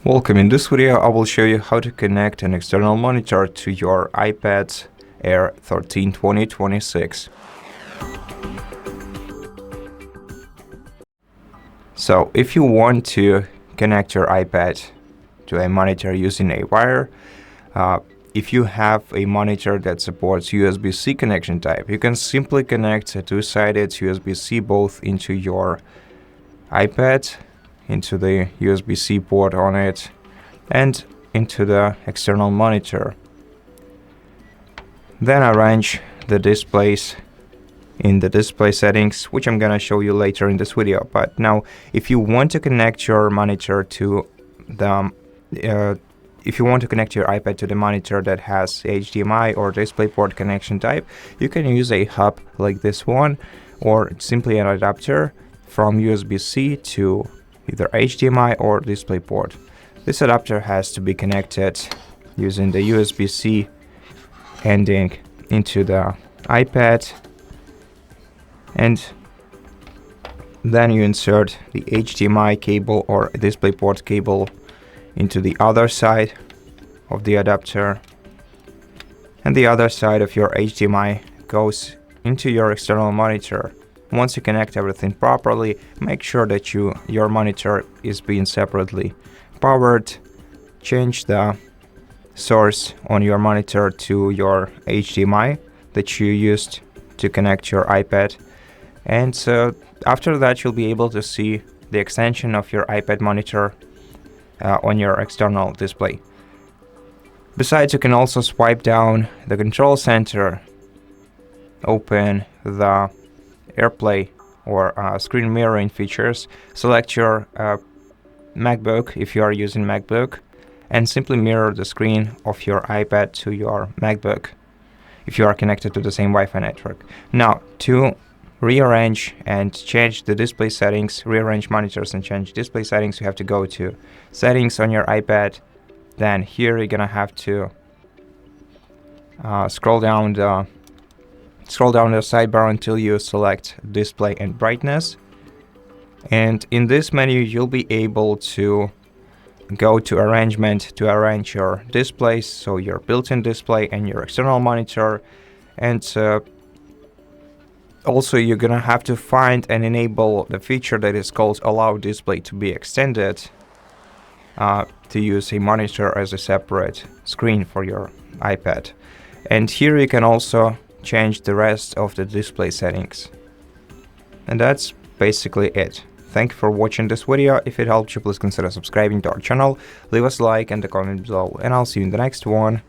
Welcome. In this video I will show you how to connect an external monitor to your iPad Air 13 2026. So if you want to connect your iPad to a monitor using a wire, if you have a monitor that supports USB-C connection type, you can simply connect a two-sided USB-C both into your iPad, into the USB-C port on it, and into the external monitor. Then arrange the displays in the display settings, which I'm gonna show you later in this video. But now, if you want to connect your monitor to the if you want to connect your iPad to the monitor that has HDMI or DisplayPort connection type, you can use a hub like this one, or simply an adapter from USB-C to either HDMI or DisplayPort. This adapter has to be connected using the USB-C ending into the iPad, and then you insert the HDMI cable or DisplayPort cable into the other side of the adapter, and the other side of your HDMI goes into your external monitor. Once you connect everything properly, make sure that your monitor is being separately powered. Change the source on your monitor to your HDMI that you used to connect your iPad, and so after that you'll be able to see the extension of your iPad monitor on your external display. Besides, you can also swipe down the control center, open the AirPlay or screen mirroring features, select your MacBook if you are using MacBook, and simply mirror the screen of your iPad to your MacBook if you are connected to the same Wi-Fi network. Now, to rearrange and change the display settings, rearrange monitors and change display settings, you have to go to Settings on your iPad. Then here you're gonna have to scroll down the sidebar until you select Display and Brightness. And in this menu, you'll be able to go to Arrangement to arrange your displays, so your built-in display and your external monitor. And also you're gonna have to find and enable the feature that is called Allow Display to be Extended, to use a monitor as a separate screen for your iPad. And here you can also change the rest of the display settings. And that's basically it. Thank you for watching this video. If it helped you, please consider subscribing to our channel, leave us a like and a comment below, and I'll see you in the next one.